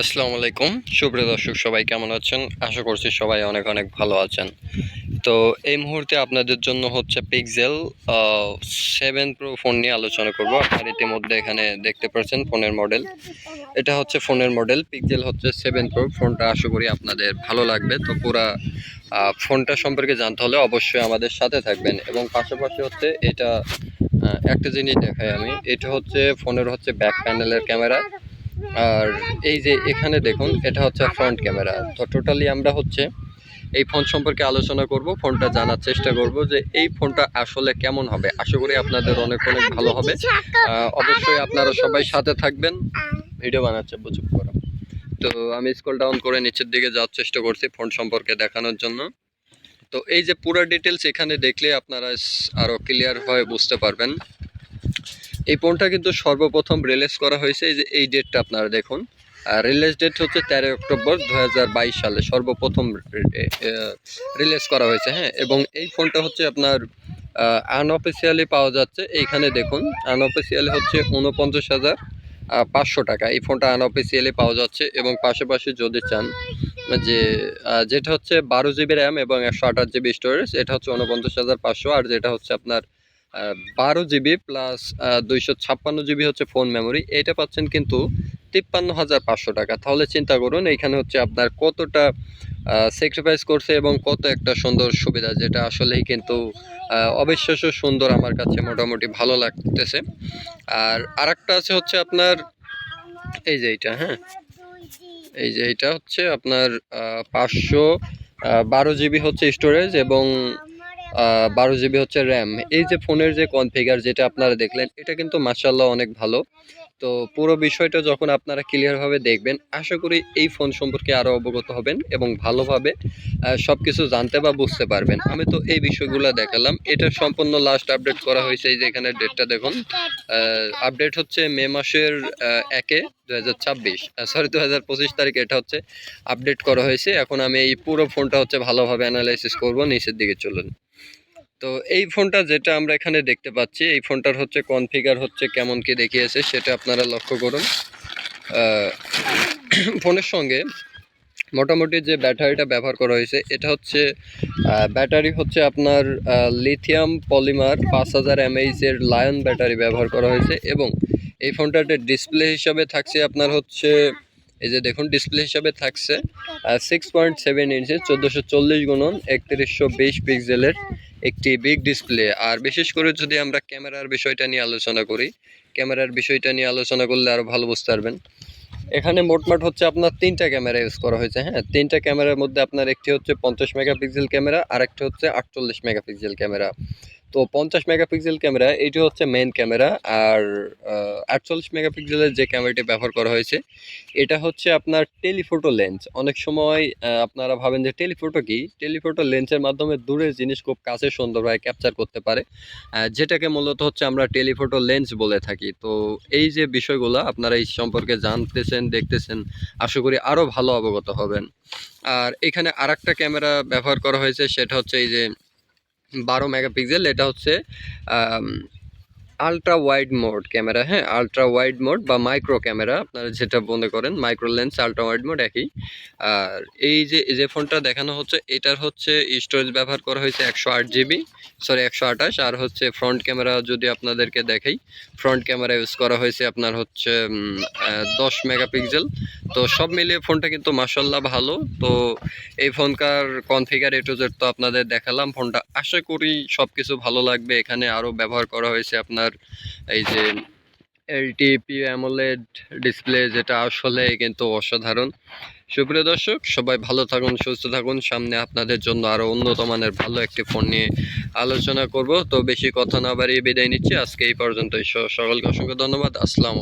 আসসালামু আলাইকুম সুপ্রিয় দর্শক, সবাই কেমন আছেন? আশা করছি সবাই অনেক অনেক ভালো আছেন। তো এই মুহূর্তে আপনাদের জন্য হচ্ছে পিক্সেল 7 প্রো ফোন নিয়ে আলোচনা করব। আপনার ইতিমধ্যে এখানে দেখতে পাচ্ছেন ফোনের মডেল। এটা হচ্ছে ফোনের মডেল পিক্সেল হচ্ছে 7 প্রো। ফোনটা আশা করি আপনাদের ভালো লাগবে। তো পুরা ফোনটা সম্পর্কে জানতে হলে অবশ্যই আমাদের সাথে থাকবেন। এবং পাশাপাশি হচ্ছে এটা একটা জিনিস দেখাই আমি, এটা হচ্ছে ফোনের হচ্ছে ব্যাক প্যানেলের ক্যামেরা। আর এই যে এখানে দেখুন, এটা হচ্ছে ফ্রন্ট ক্যামেরা। তো টোটালি আমরা হচ্ছে এই ফোন সম্পর্কে আলোচনা করব, ফোনটা জানার চেষ্টা করব যে এই ফোনটা আসলে কেমন হবে। আশা করি আপনাদের অনেক অনেক ভালো হবে। অবশ্যই আপনারা সবাই সাথে থাকবেন। ভিডিও বানাচ্ছে প্রচুর করো। তো আমি স্ক্রল ডাউন করে নিচের দিকে যাওয়ার চেষ্টা করছি ফোন সম্পর্কে দেখানোর জন্য। তো এই যে পুরো ডিটেলস এখানে দেখলে আপনারা আরও ক্লিয়ারভাবে বুঝতে পারবেন। এই ফোনটা কিন্তু সর্বপ্রথম রিলিজ করা হয়েছে, এই যে এই ডেটটা আপনারা দেখুন। রিলিজ ডেট হচ্ছে 13 অক্টোবর 2022 সালে সর্বপ্রথম রিলিজ করা হয়েছে। হ্যাঁ, এবং এই ফোনটা হচ্ছে আপনার আনঅফিসিয়ালি পাওয়া যাচ্ছে। এইখানে দেখুন, আনঅফিসিয়ালি হচ্ছে 49,500 টাকা এই ফোনটা আনঅফিসিয়ালি পাওয়া যাচ্ছে। এবং পাশাপাশি যদি চান যে যেটা হচ্ছে 12 GB র্যাম এবং 128 GB স্টোরেজ, এটা হচ্ছে 49,500। আর যেটা হচ্ছে আপনার 12 GB প্লাস 256 GB হচ্ছে ফোন মেমোরি, এটা পাচ্ছেন কিন্তু 53,500 টাকা। তাহলে চিন্তা করুন এইখানে হচ্ছে আপনার কতটা স্যাক্রিফাইস করছে এবং কত একটা সুন্দর সুবিধা, যেটা আসলেই কিন্তু অবিশ্বাস্য সুন্দর। আমার কাছে মোটামুটি ভালো লাগতেছে। আর আরেকটা আছে হচ্ছে আপনার এই যে এইটা, হ্যাঁ, এই যে এইটা হচ্ছে আপনার 512 GB হচ্ছে স্টোরেজ এবং 12 GB হচ্ছে র্যাম। এই যে ফোনের যে কনফিগার যেটা আপনারা দেখলেন, এটা কিন্তু মাশাআল্লাহ অনেক ভালো। তো পুরো বিষয়টা যখন আপনারা ক্লিয়ারভাবে দেখবেন, আশা করি এই ফোন সম্পর্কে আরও অবগত হবেন এবং ভালোভাবে সব কিছু জানতে বা বুঝতে পারবেন। আমি তো এই বিষয়গুলো দেখালাম। এটা সম্পূর্ণ লাস্ট আপডেট করা হয়েছে, এই যে এখানে ডেটটা দেখুন। আপডেট হচ্ছে মে মাসের 1-এ 2026, সরি 2025 তারিখে এটা হচ্ছে আপডেট করা হয়েছে। এখন আমি এই পুরো ফোনটা হচ্ছে ভালোভাবে অ্যানালাইসিস করব। নিচের দিকে চলুন। তো এই ফোনটা যেটা আমরা এখানে দেখতে পাচ্ছি, এই ফোনটার হচ্ছে কনফিগার হচ্ছে কেমন কি দেখিয়েছে সেটা আপনারা লক্ষ্য করুন। ফোনের সঙ্গে মোটামুটি যে ব্যাটারিটা ব্যবহার করা হয়েছে, এটা হচ্ছে ব্যাটারি হচ্ছে আপনার লিথিয়াম পলিমার 5000 mAh এর লায়ন ব্যাটারি ব্যবহার করা হয়েছে। এবং এই ফোনটাতে ডিসপ্লে হিসাবে থাকছে আপনার হচ্ছে এই যে দেখুন, ডিসপ্লে হিসাবে থাকছে 6.7 ইঞ্চের 1440x3120 পিক্সেলের একটি বিগ ডিসপ্লে। আর বিশেষ করে যদি আমরা ক্যামেরার বিষয়টা নিয়ে আলোচনা করি, ক্যামেরার বিষয়টা নিয়ে আলোচনা করলে আরও ভালো বুঝতে পারবেন। এখানে মোটমাট হচ্ছে আপনার 3টা ক্যামেরা ইউজ করা হয়েছে। হ্যাঁ, 3টা ক্যামেরার মধ্যে আপনার একটি হচ্ছে 50 মেগাপিক্সেল ক্যামেরা, আর একটা হচ্ছে 48 মেগাপিক্সেল ক্যামেরা। তো 50 মেগাপিক্সেল ক্যামেরা এটি হচ্ছে মেইন ক্যামেরা। আর 48 মেগাপিক্সেলের যে ক্যামেরাটি ব্যবহার করা হয়েছে, এটা হচ্ছে আপনার টেলিফোটো লেন্স। অনেক সময় আপনারা ভাবেন যে টেলিফোটো কি, টেলিফোটো লেন্সের মাধ্যমে দূরের জিনিস খুব কাছে সুন্দরভাবে ক্যাপচার করতে পারে, যেটাকে মূলত হচ্ছে আমরা টেলিফোটো লেন্স বলে থাকি। তো এই যে বিষয়গুলো আপনারা এই সম্পর্কে জানতেছেন, দেখতেছেন, আশা করি আরও ভালো অবগত হবেন। আর এখানে আরেকটা ক্যামেরা ব্যবহার করা হয়েছে, সেটা হচ্ছে এই যে 12 মেগাপিক্সেল। এটা হচ্ছে আলট্রা ওয়াইড মোড ক্যামেরা। হ্যাঁ, আলট্রা ওয়াইড মোড বা মাইক্রো ক্যামেরা আপনারা যেটা মনে করেন, micro lens ultra wide mode একই। আর এই যে ফোনটা দেখানো হচ্ছে, এটার হচ্ছে স্টোরেজ ব্যবহার করা হয়েছে 108 GB, সরি 128। আর হচ্ছে ফ্রন্ট ক্যামেরা যদি আপনাদেরকে দেখাই, ফ্রন্ট ক্যামেরা ইউজ করা হয়েছে আপনার হচ্ছে 10 মেগাপিক্সেল। তো সব মিলিয়ে ফোনটা কিন্তু মাশাআল্লাহ ভালো। তো এই ফোনকার কনফিগার এ টু জেড তো আপনাদের দেখালাম। ফোনটা আশা করি সব কিছু ভালো লাগবে। এখানে আরও ব্যবহার করা হয়েছে আপনার এই যে এলটিপি অ্যামোলেড ডিসপ্লে, যেটা আসলে কিন্তু অসাধারণ। সুপ্রিয় দর্শক, সবাই ভালো থাকুন, সুস্থ থাকুন। সামনে আপনাদের জন্য আরও উন্নত মানের ভালো একটি ফোন নিয়ে আলোচনা করব। তো বেশি কথা না বাড়িয়ে বিদায় নিচ্ছি আজকে এই পর্যন্তই। সকলকে অসংখ্য ধন্যবাদ। আসসালামু আলাইকুম।